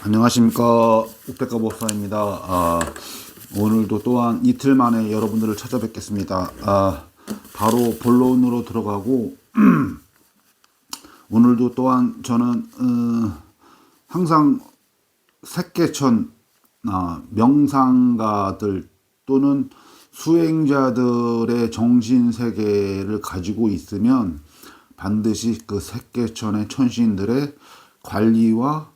안녕하십니까, 우백가 목사입니다. 오늘도 또한 이틀 만에 여러분들을 찾아뵙겠습니다. 바로 본론으로 들어가고 오늘도 또한 저는 항상 색계천 명상가들 또는 수행자들의 정신세계를 가지고 있으면 반드시 그 색계천의 천신들의 관리와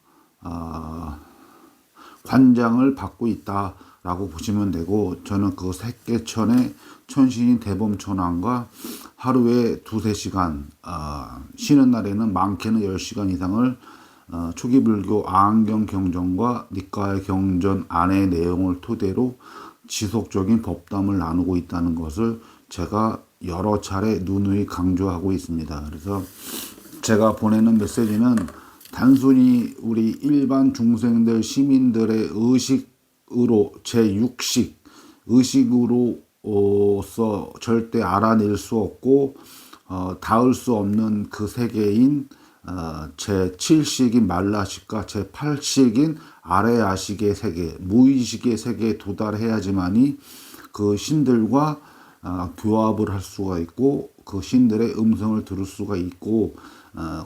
관장을 받고 있다라고 보시면 되고, 저는 그 색계천의 천신인 대범천왕과 하루에 2-3시간, 쉬는 날에는 많게는 10시간 이상을 초기 불교 아한경 경전과 니까의 경전 안의 내용을 토대로 지속적인 법담을 나누고 있다는 것을 제가 여러 차례 누누이 강조하고 있습니다. 그래서 제가 보내는 메시지는 단순히 우리 일반 중생들 시민들의 의식으로 제6식 의식으로서 절대 알아낼 수 없고 닿을 수 없는 그 세계인 제7식인 말라식과 제8식인 아래아식의 세계, 무의식의 세계에 도달해야지만이 그 신들과 교합을 할 수가 있고 그 신들의 음성을 들을 수가 있고,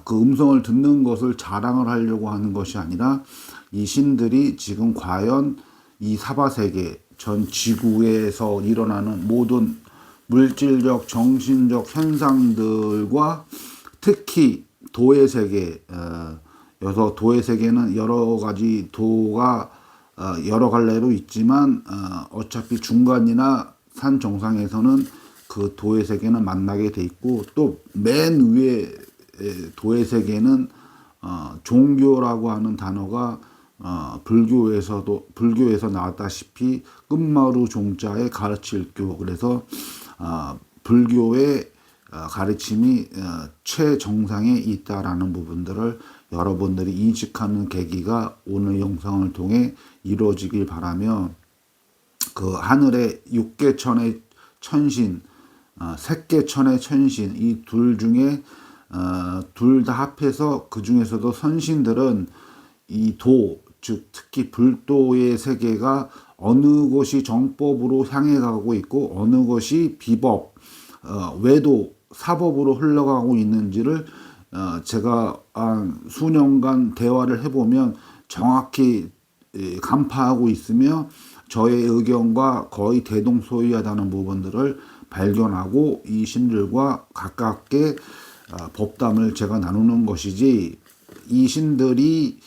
그 음성을 듣는 것을 자랑을 하려고 하는 것이 아니라 이 신들이 지금 과연 이 사바세계 전 지구에서 일어나는 모든 물질적 정신적 현상들과 특히 도의 세계, 여기서 도의 세계는 여러 가지 도가 여러 갈래로 있지만 어차피 중간이나 산 정상에서는 그 도의 세계는 만나게 돼 있고, 또 맨 위에 도의 세계는 종교라고 하는 단어가 불교에서 나왔다시피 끝마루 종자에 가르칠 교, 그래서 불교의 가르침이 최정상에 있다라는 부분들을 여러분들이 인식하는 계기가 오늘 영상을 통해 이루어지길 바라며, 그 하늘의 6개천의 천신, 색계천의 천신, 이 둘 중에 둘 다 합해서 그 중에서도 선신들은 이 도, 즉 특히 불도의 세계가 어느 것이 정법으로 향해 가고 있고 어느 것이 비법, 외도, 사법으로 흘러가고 있는지를 제가 한 수년간 대화를 해보면 정확히 간파하고 있으며 저의 의견과 거의 대동소이하다는 부분들을 발견하고 이 신들과 가깝게 법담을 제가 나누는 것이지, 이 신들이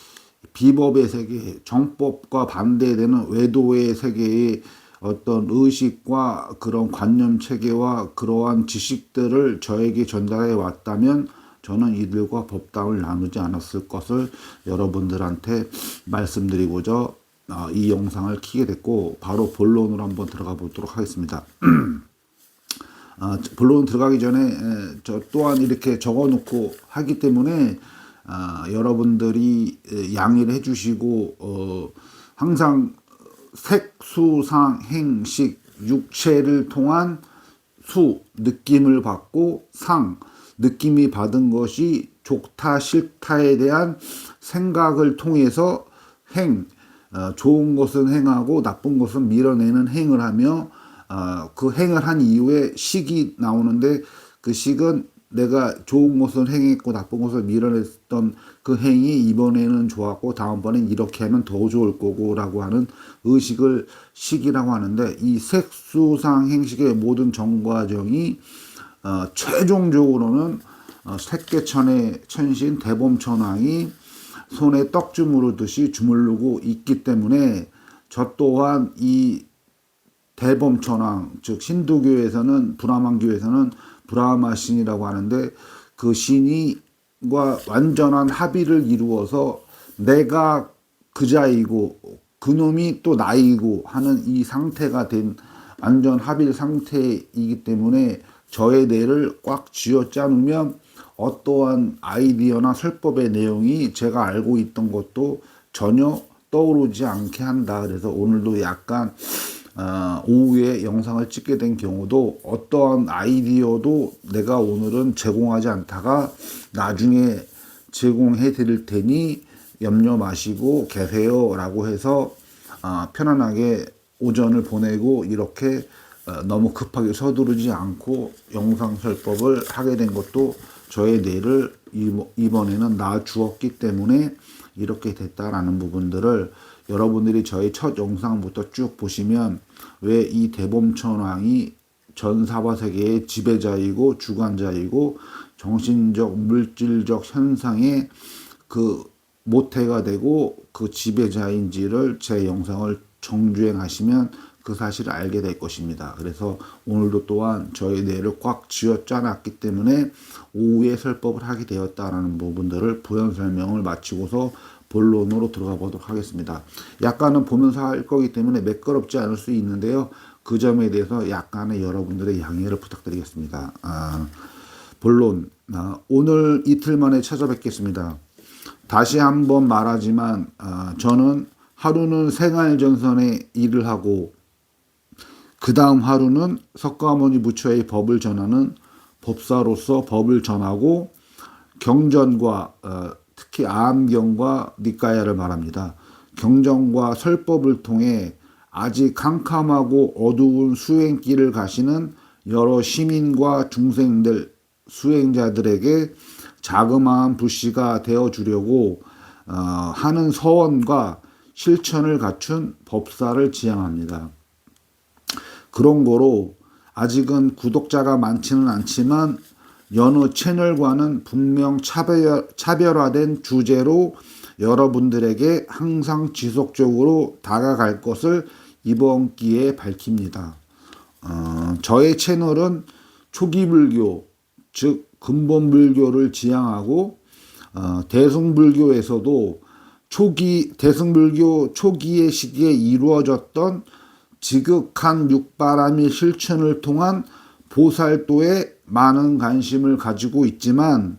비법의 세계, 정법과 반대되는 외도의 세계의 어떤 의식과 그런 관념 체계와 그러한 지식들을 저에게 전달해 왔다면 저는 이들과 법담을 나누지 않았을 것을 여러분들한테 말씀드리고자 이 영상을 켜게 됐고, 바로 본론으로 한번 들어가 보도록 하겠습니다. 본론 들어가기 전에 저 또한 이렇게 적어놓고 하기 때문에 여러분들이 양해를 해주시고, 항상 색수상 행식 육체를 통한 수 느낌을 받고, 상 느낌이 받은 것이 좋다 싫다에 대한 생각을 통해서 행, 좋은 것은 행하고 나쁜 것은 밀어내는 행을 하며, 그 행을 한 이후에 식이 나오는데 그 식은 내가 좋은 것을 행했고 나쁜 것을 밀어냈던 그 행이 이번에는 좋았고 다음번엔 이렇게 하면 더 좋을 거고 라고 하는 의식을 식이라고 하는데, 이 색수상 행식의 모든 정과정이 최종적으로는 색계천의 천신 대범천왕이 손에 떡 주무르듯이 주무르고 있기 때문에, 저 또한 이 대범천왕, 즉 힌두교에서는 브라만교에서는 브라마 신이라고 하는데, 그 신이과 완전한 합의를 이루어서 내가 그자이고 그놈이 또 나이고 하는 이 상태가 된 완전 합일 상태이기 때문에 저의 뇌를 꽉 쥐어 짜누면 어떠한 아이디어나 설법의 내용이 제가 알고 있던 것도 전혀 떠오르지 않게 한다. 그래서 오늘도 약간 오후에 영상을 찍게 된 경우도 어떠한 아이디어도 내가 오늘은 제공하지 않다가 나중에 제공해 드릴 테니 염려 마시고 계세요라고 해서 편안하게 오전을 보내고 이렇게 너무 급하게 서두르지 않고 영상 설법을 하게 된 것도 저의 뇌를 이번에는 낳아 주었기 때문에 이렇게 됐다라는 부분들을 여러분들이 저희 첫 영상부터 쭉 보시면 왜 이 대범천왕이 전 사바세계의 지배자이고 주관자이고 정신적 물질적 현상의 그 모태가 되고 그 지배자인지를 제 영상을 정주행하시면 그 사실을 알게 될 것입니다. 그래서 오늘도 또한 저의 뇌를 꽉 쥐어짜놨기 때문에 오후에 설법을 하게 되었다라는 부분들을 부연 설명을 마치고서 본론으로 들어가 보도록 하겠습니다. 약간은 보면서 할 거기 때문에 매끄럽지 않을 수 있는데요. 그 점에 대해서 약간의 여러분들의 양해를 부탁드리겠습니다. 본론, 오늘 이틀 만에 찾아뵙겠습니다. 다시 한번 말하지만 저는 하루는 생활전선에 일을 하고 그 다음 하루는 석가모니 부처의 법을 전하는 법사로서 법을 전하고 경전과 특히 아함경과 니까야를 말합니다. 경전과 설법을 통해 아직 캄캄하고 어두운 수행길을 가시는 여러 시민과 중생들, 수행자들에게 자그마한 불씨가 되어주려고 하는 서원과 실천을 갖춘 법사를 지향합니다. 그런 거로 아직은 구독자가 많지는 않지만 여느 채널과는 분명 차별화된 주제로 여러분들에게 항상 지속적으로 다가갈 것을 이번 기회에 밝힙니다. 저의 채널은 초기불교, 즉 근본불교를 지향하고 대승불교에서도 대승불교 초기의 시기에 이루어졌던 지극한 육바라밀 실천을 통한 보살도에 많은 관심을 가지고 있지만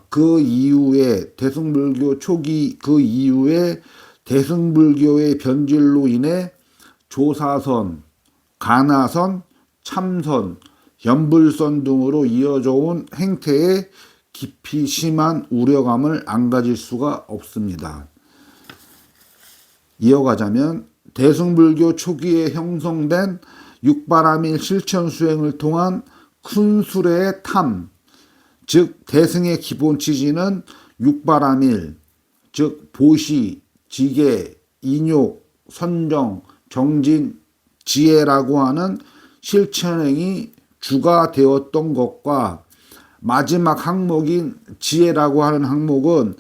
그 이후에 대승불교 초기 그 이후에 대승불교의 변질로 인해 조사선, 가나선, 참선, 연불선 등으로 이어져 온 행태에 깊이 심한 우려감을 안 가질 수가 없습니다. 이어가자면 대승불교 초기에 형성된 육바라밀 실천 수행을 통한 큰 수레의 탐, 즉 대승의 기본 취지는 육바라밀, 즉 보시, 지계, 인욕, 선정, 정진, 지혜라고 하는 실천행이 주가 되었던 것과 마지막 항목인 지혜라고 하는 항목은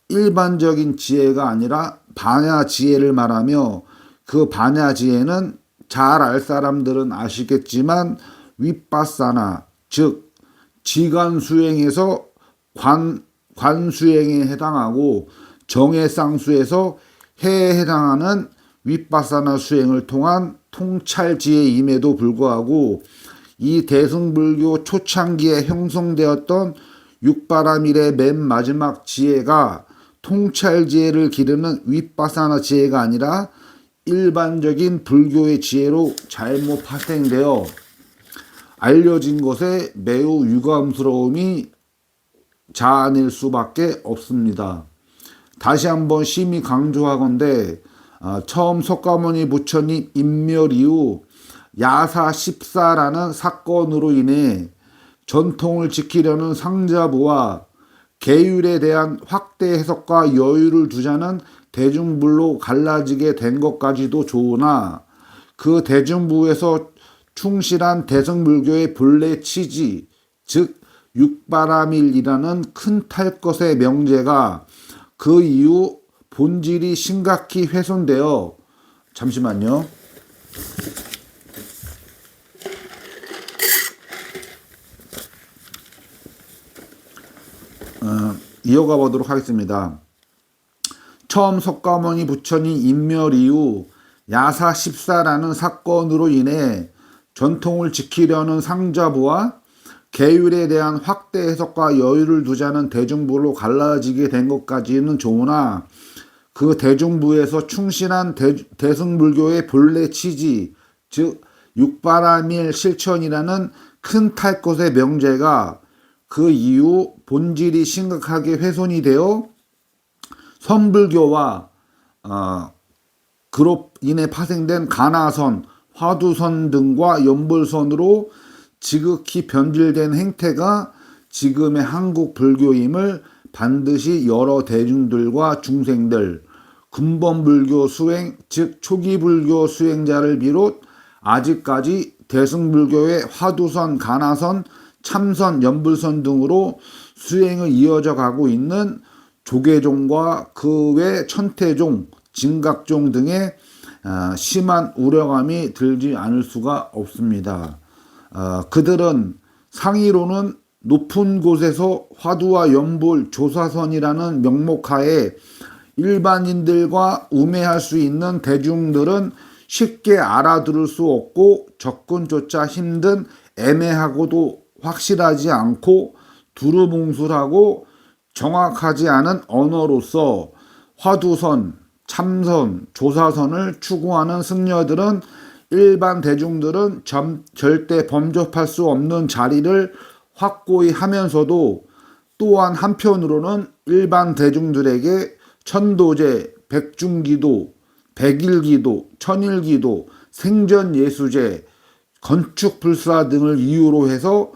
일반적인 지혜가 아니라 반야 지혜를 말하며 그 반야 지혜는 잘 알 사람들은 아시겠지만 윗바사나 즉 지간 수행에서 관 수행에 해당하고 정해 쌍수에서 해에 해당하는 윗바사나 수행을 통한 통찰지혜임에도 불구하고 이 대승불교 초창기에 형성되었던 육바라밀의 맨 마지막 지혜가 통찰지혜를 기르는 윗바사나 지혜가 아니라 일반적인 불교의 지혜로 잘못 파생되어 알려진 것에 매우 유감스러움이 자아낼 수밖에 없습니다. 다시 한번 심히 강조하건대 처음 석가모니 부처님 인멸 이후 야사 14라는 사건으로 인해 전통을 지키려는 상자부와 계율에 대한 확대 해석과 여유를 두자는 대중불로 갈라지게 된 것까지도 좋으나 그 대중부에서 충실한 대승불교의 본래 취지, 즉 육바라밀이라는 큰 탈 것의 명제가 그 이후 본질이 심각히 훼손되어 잠시만요. 이어가 보도록 하겠습니다. 처음 석가모니 부처님 인멸 이후 야사 14라는 사건으로 인해 전통을 지키려는 상자부와 계율에 대한 확대 해석과 여유를 두자는 대중부로 갈라지게 된 것까지는 좋으나 그 대중부에서 충실한 대승불교의 본래 취지, 즉 육바라밀 실천이라는 큰 탈 것의 명제가 그 이후 본질이 심각하게 훼손이 되어 선불교와 그로 인해 파생된 가나선, 화두선 등과 연불선으로 지극히 변질된 행태가 지금의 한국 불교임을 반드시 여러 대중들과 중생들, 근본불교 수행, 즉 초기불교 수행자를 비롯 아직까지 대승불교의 화두선, 가나선, 참선, 연불선 등으로 수행을 이어져 가고 있는 조계종과 그 외 천태종, 진각종 등의 심한 우려감이 들지 않을 수가 없습니다. 그들은 상의로는 높은 곳에서 화두와 연불, 조사선이라는 명목하에 일반인들과 우매할 수 있는 대중들은 쉽게 알아들을 수 없고 접근조차 힘든 애매하고도 확실하지 않고 두루뭉술하고 정확하지 않은 언어로서 화두선, 참선, 조사선을 추구하는 승려들은 일반 대중들은 절대 범접할 수 없는 자리를 확고히 하면서도 또한 한편으로는 일반 대중들에게 천도제, 백중기도, 백일기도, 천일기도, 생전예수제, 건축불사 등을 이유로 해서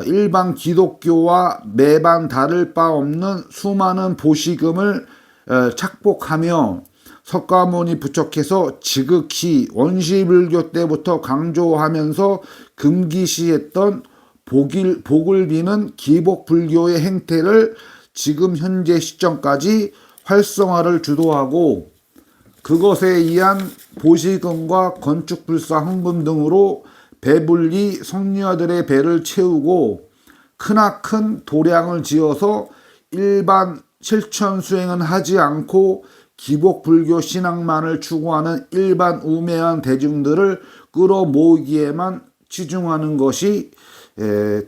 일반 기독교와 매반 다를 바 없는 수많은 보시금을 착복하며 석가모니 부처께서 지극히 원시불교 때부터 강조하면서 금기시했던 복을 비는 기복불교의 행태를 지금 현재 시점까지 활성화를 주도하고 그것에 의한 보시금과 건축불사 헌금 등으로 배불리 성녀들의 배를 채우고 크나큰 도량을 지어서 일반 실천 수행은 하지 않고 기복불교 신앙만을 추구하는 일반 우매한 대중들을 끌어모으기에만 치중하는 것이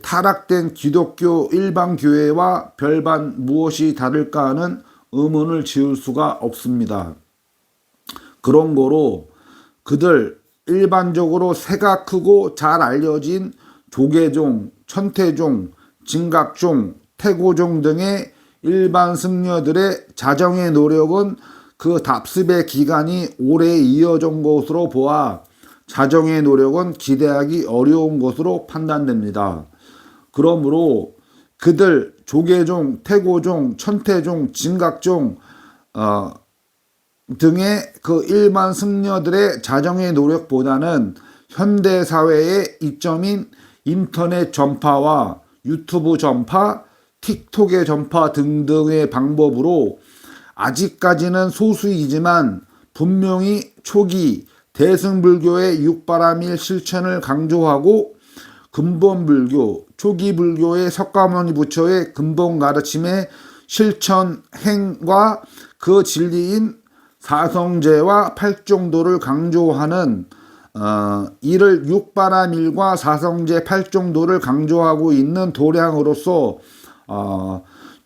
타락된 기독교 일반 교회와 별반 무엇이 다를까 하는 의문을 지을 수가 없습니다. 그런 거로 그들 일반적으로 새가 크고 잘 알려진 조계종, 천태종, 진각종, 태고종 등의 일반 승려들의 자정의 노력은 그 답습의 기간이 오래 이어진 것으로 보아 자정의 노력은 기대하기 어려운 것으로 판단됩니다. 그러므로 그들 조계종, 태고종, 천태종, 진각종 등의 그 일반 승려들의 자정의 노력보다는 현대사회의 이점인 인터넷 전파와 유튜브 전파, 틱톡의 전파 등등의 방법으로 아직까지는 소수이지만 분명히 초기 대승불교의 육바라밀 실천을 강조하고 근본불교, 초기불교의 석가모니 부처의 근본 가르침의 실천행과 그 진리인 사성제와 팔종도를 강조하는 이를 육바라밀과 사성제 팔종도를 강조하고 있는 도량으로서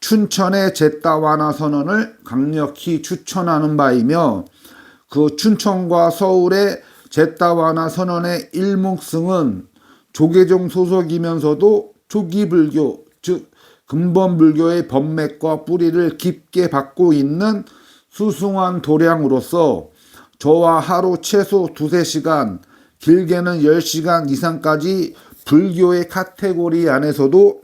춘천의 제따와나 선언을 강력히 추천하는 바이며 그 춘천과 서울의 제따와나 선언의 일목승은 조계종 소속이면서도 초기불교 즉 근본불교의 법맥과 뿌리를 깊게 받고 있는 수승한 도량으로서 저와 하루 최소 2-3시간 길게는 10시간 이상까지 불교의 카테고리 안에서도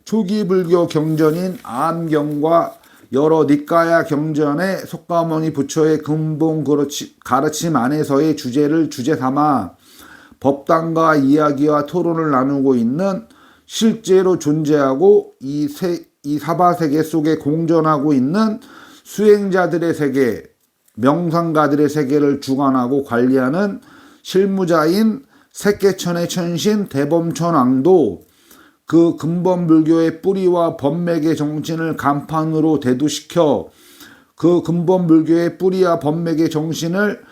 초기불교 경전인 암경과 여러 니까야 경전의 석가모니 부처의 근본 가르침 안에서의 주제를 주제 삼아 법당과 이야기와 토론을 나누고 있는 실제로 존재하고 이 사바세계 속에 공존하고 있는 수행자들의 세계, 명상가들의 세계를 주관하고 관리하는 실무자인 색계천의 천신 대범천왕도 그 근본불교의 뿌리와 법맥의 정신을 간판으로 대두시켜 그 근본불교의 뿌리와 법맥의 정신을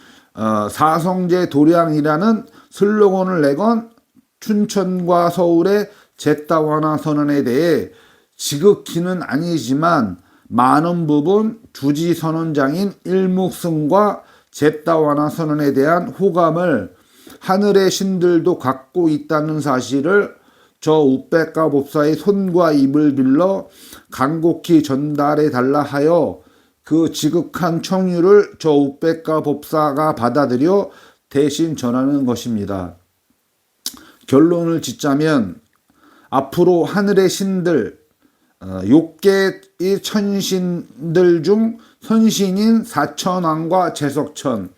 사성제 도량이라는 슬로건을 내건 춘천과 서울의 제따와나 선언에 대해 지극히는 아니지만 많은 부분 주지 선언장인 일묵승과 제따와나 선언에 대한 호감을 하늘의 신들도 갖고 있다는 사실을 저 우백가 법사의 손과 입을 빌러 간곡히 전달해 달라 하여 그 지극한 청유를 저 우백과 법사가 받아들여 대신 전하는 것입니다. 결론을 짓자면 앞으로 하늘의 신들, 6개의 천신들 중 선신인 사천왕과 제석천,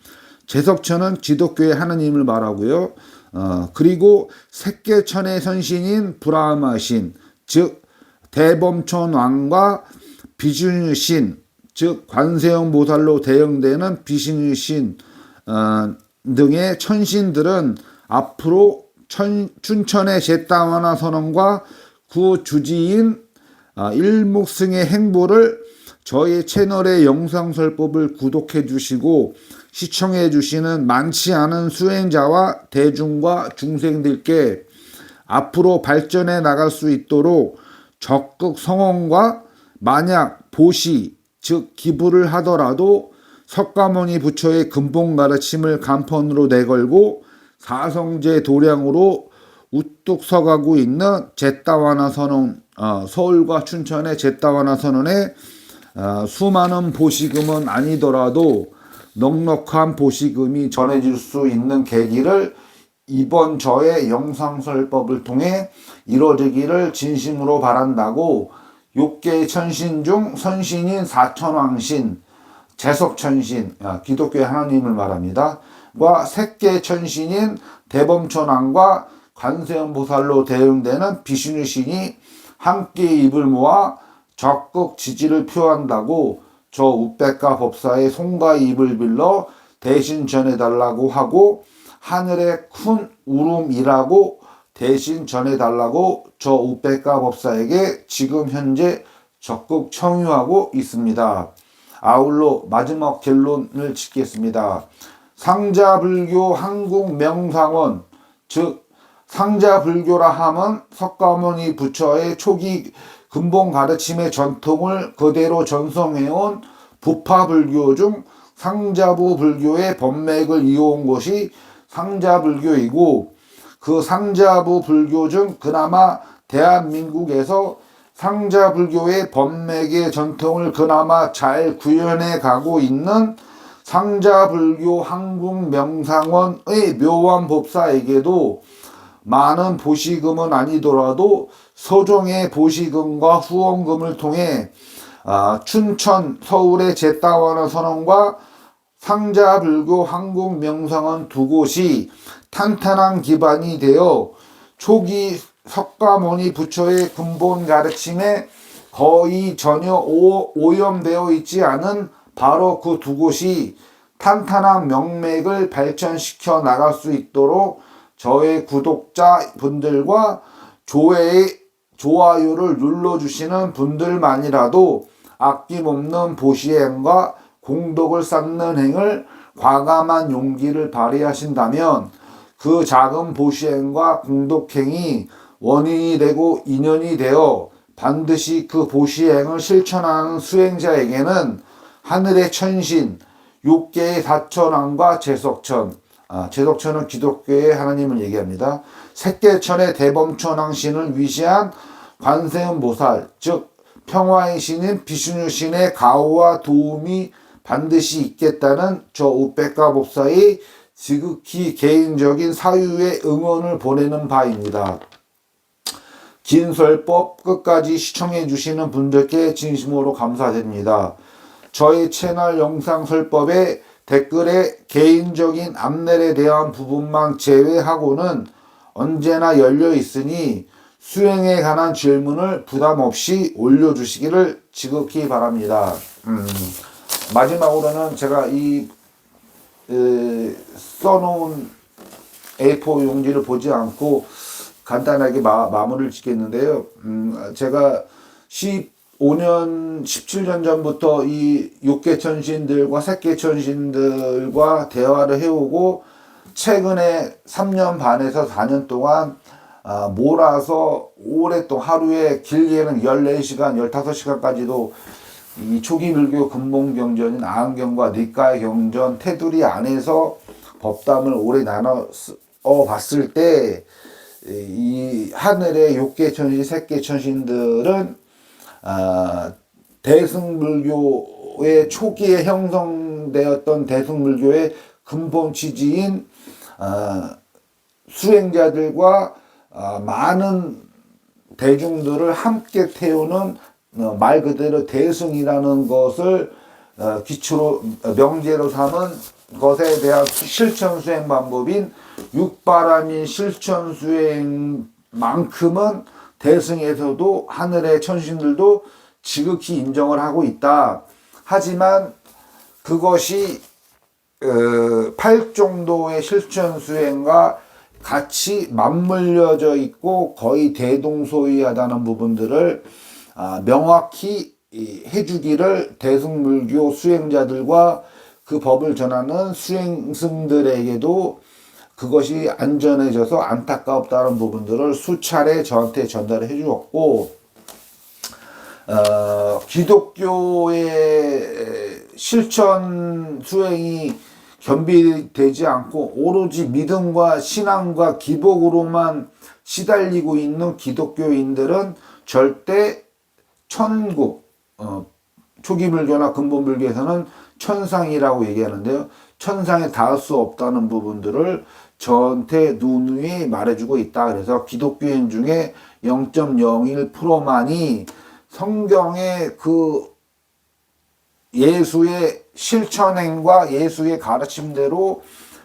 제석천은 기독교의 하나님을 말하고요. 그리고 색계천의 선신인 브라마신, 즉 대범천왕과 비준유신, 즉 관세음 보살로 대응되는 비신유신 등의 천신들은 앞으로 춘천의 제따와나 선언과 그 주지인 일목승의 행보를 저희 채널의 영상설법을 구독해 주시고 시청해 주시는 많지 않은 수행자와 대중과 중생들께 앞으로 발전해 나갈 수 있도록 적극 성원과 만약 보시 즉 기부를 하더라도 석가모니 부처의 근본 가르침을 간판으로 내걸고 사성제 도량으로 우뚝 서가고 있는 제따와나 선언, 서울과 춘천의 제따와나 선언에 수많은 보시금은 아니더라도 넉넉한 보시금이 전해질 수 있는 계기를 이번 저의 영상설법을 통해 이루어지기를 진심으로 바란다고 6개의 천신 중 선신인 사천왕신, 제석천신, 기독교의 하나님을 말합니다. 과 색계 천신인 대범천왕과 관세음보살로 대응되는 비신유신이 함께 입을 모아 적극 지지를 표한다고 저 우백과 법사의 손과 입을 빌러 대신 전해달라고 하고 하늘의 큰 울음이라고 대신 전해달라고 저 우백과 법사에게 지금 현재 적극 청유하고 있습니다. 아울러 마지막 결론을 짓겠습니다. 상자불교 한국명상원, 즉 상자불교라 함은 석가모니 부처의 초기 근본 가르침의 전통을 그대로 전송해온 부파불교 중 상자부 불교의 법맥을 이어온 것이 상자불교이고 그 상자부 불교 중 그나마 대한민국에서 상자불교의 법맥의 전통을 그나마 잘 구현해 가고 있는 상자불교 한국명상원의 묘원법사에게도 많은 보시금은 아니더라도 소정의 보시금과 후원금을 통해 춘천, 서울의 제따와나 선언과 상자불교 한국명상원 두 곳이 탄탄한 기반이 되어 초기 석가모니 부처의 근본 가르침에 거의 전혀 오염되어 있지 않은 바로 그 두 곳이 탄탄한 명맥을 발전시켜 나갈 수 있도록 저의 구독자 분들과 좋아요를 눌러주시는 분들만이라도 아낌없는 보시행과 공덕을 쌓는 행을 과감한 용기를 발휘하신다면 그 작은 보시행과 공덕행이 원인이 되고 인연이 되어 반드시 그 보시행을 실천하는 수행자에게는 하늘의 천신, 6개의 사천왕과 제석천, 제석천은 기독교의 하나님을 얘기합니다. 색계천의 대범천왕신을 위시한 관세음보살, 즉 평화의 신인 비신유신의 가호와 도움이 반드시 있겠다는 저 우백과 법사의 지극히 개인적인 사유의 응원을 보내는 바입니다. 긴 설법 끝까지 시청해 주시는 분들께 진심으로 감사드립니다. 저희 채널 영상 설법의 댓글에 개인적인 앞날에 대한 부분만 제외하고는 언제나 열려 있으니 수행에 관한 질문을 부담 없이 올려주시기를 지극히 바랍니다. 마지막으로는 제가 이 써놓은 A4 용지를 보지 않고 간단하게 마무리를 짓겠는데요. 제가 15년, 17년 전부터 이 6개 천신들과 색계 천신들과 대화를 해오고 최근에 3년 반에서 4년 동안 몰아서 오랫동안 하루에 길게는 14시간, 15시간까지도 이 초기 불교 근본 경전인 아한경과 닉가의 경전 테두리 안에서 법담을 오래 나눠 봤을 때 이 하늘의 6개 천신, 색계 천신들은 대승불교 기독교의 초기에 형성되었던 대승불교의 근본 취지인 수행자들과 많은 대중들을 함께 태우는 말 그대로 대승이라는 것을 기초로 명제로 삼은 것에 대한 실천 수행 방법인 육바라밀 실천 수행만큼은 대승에서도 하늘의 천신들도 지극히 인정을 하고 있다. 하지만 그것이 8정도의 실천 수행과 같이 맞물려져 있고 거의 대동소이하다는 부분들을 명확히 해주기를 대승불교 수행자들과 그 법을 전하는 수행승들에게도 그것이 안전해져서 안타깝다는 부분들을 수차례 저한테 전달을 해주었고, 기독교의 실천 수행이 겸비되지 않고 오로지 믿음과 신앙과 기복으로만 시달리고 있는 기독교인들은 절대 천국, 초기불교나 근본불교에서는 천상이라고 얘기하는데요. 천상에 닿을 수 없다는 부분들을 저한테 누누이 말해주고 있다. 그래서 기독교인 중에 0.01%만이 성경의 그 예수의 실천행과 예수의 가르침대로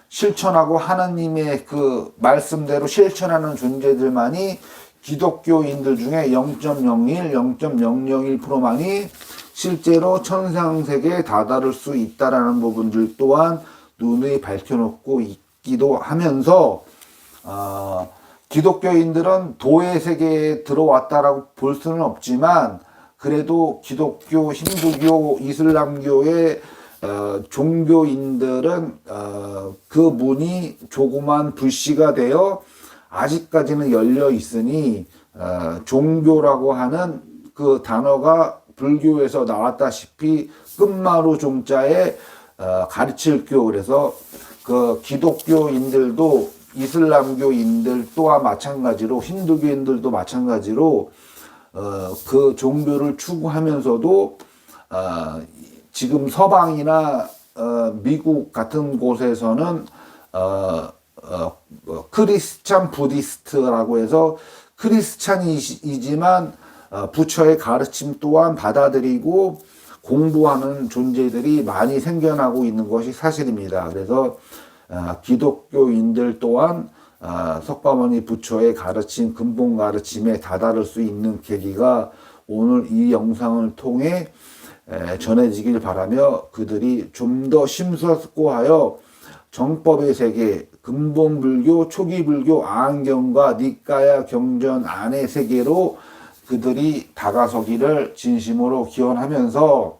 실천하고 하나님의 그 말씀대로 실천하는 존재들만이 기독교인들 중에 0.01, 0.001%만이 실제로 천상세계에 다다를 수 있다라는 부분들 또한 누누이 밝혀놓고 있기도 하면서 기독교인들은 도의 세계에 들어왔다라고 볼 수는 없지만 그래도 기독교, 힌두교, 이슬람교의 종교인들은 그 문이 조그만 불씨가 되어 아직까지는 열려 있으니 종교라고 하는 그 단어가 불교에서 나왔다시피 끝마루 종자에 가르칠 교. 그래서 그 기독교인들도 이슬람교인들 또와 마찬가지로 힌두교인들도 마찬가지로 그 종교를 추구하면서도 지금 서방이나 미국 같은 곳에서는 크리스찬 부디스트라고 해서 크리스찬이지만 부처의 가르침 또한 받아들이고 공부하는 존재들이 많이 생겨나고 있는 것이 사실입니다. 그래서 기독교인들 또한 석가모니 부처의 가르침, 근본 가르침에 다다를 수 있는 계기가 오늘 이 영상을 통해 전해지길 바라며 그들이 좀 더 심사숙고하여 정법의 세계, 근본불교, 초기불교, 아한경과 니까야 경전 안의 세계로 그들이 다가서기를 진심으로 기원하면서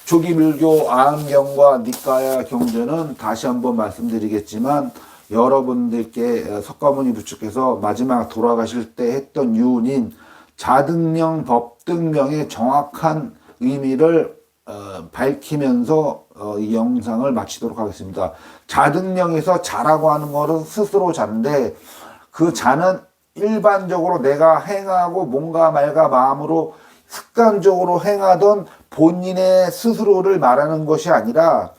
초기불교, 아한경과 니까야 경전은 다시 한번 말씀드리겠지만 여러분들께 석가모니 부처께서 마지막 돌아가실 때 했던 유언인 자등령 법등명의 정확한 의미를 밝히면서 이 영상을 마치도록 하겠습니다. 자등령에서 자라고 하는 것은 스스로 자인데 그 자는 일반적으로 내가 행하고 뭔가 말가 마음으로 습관적으로 행하던 본인의 스스로를 말하는 것이 아니라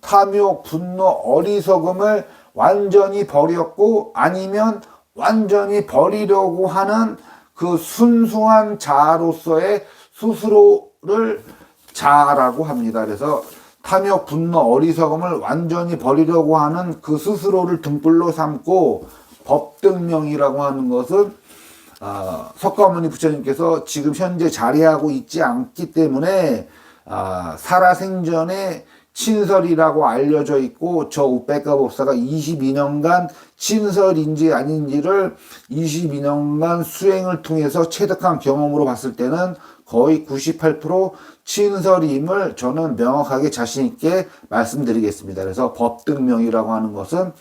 탐욕, 분노, 어리석음을 완전히 버렸고 아니면 완전히 버리려고 하는 그 순수한 자아로서의 스스로를 자아라고 합니다. 그래서 탐욕, 분노, 어리석음을 완전히 버리려고 하는 그 스스로를 등불로 삼고 법등명이라고 하는 것은 석가모니 부처님께서 지금 현재 자리하고 있지 않기 때문에 살아생전에 친설이라고 알려져 있고 저 우백가 법사가 22년간 친설인지 아닌지를 22년간 수행을 통해서 체득한 경험으로 봤을 때는 거의 98% 친설임을 저는 명확하게 자신 있게 말씀드리겠습니다. 그래서 법등명이라고 하는 것은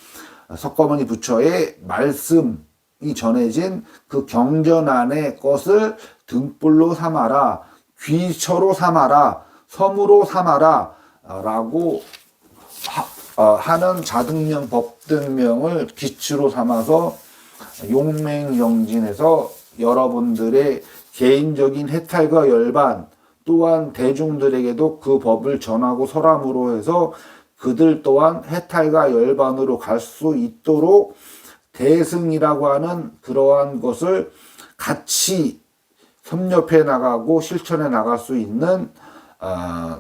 석가모니 부처의 말씀이 전해진 그 경전 안의 것을 등불로 삼아라, 귀처로 삼아라, 섬으로 삼아라 라고 하는 자등명, 법등명을 기초로 삼아서 용맹정진해서 여러분들의 개인적인 해탈과 열반 또한 대중들에게도 그 법을 전하고 설함으로 해서 그들 또한 해탈과 열반으로 갈 수 있도록 대승이라고 하는 그러한 것을 같이 협력해 나가고 실천해 나갈 수 있는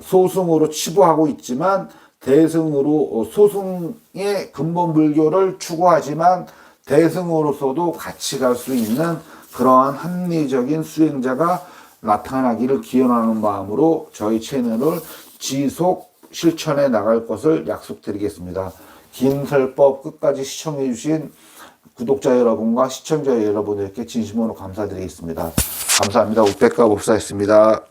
소승으로 치부하고 있지만 대승으로 소승의 근본 불교를 추구하지만 대승으로서도 같이 갈 수 있는 그러한 합리적인 수행자가 나타나기를 기원하는 마음으로 저희 채널을 지속 실천해 나갈 것을 약속드리겠습니다. 긴 설법 끝까지 시청해 주신 구독자 여러분과 시청자 여러분들께 진심으로 감사드리겠습니다. 감사합니다. 우백가 법사였습니다.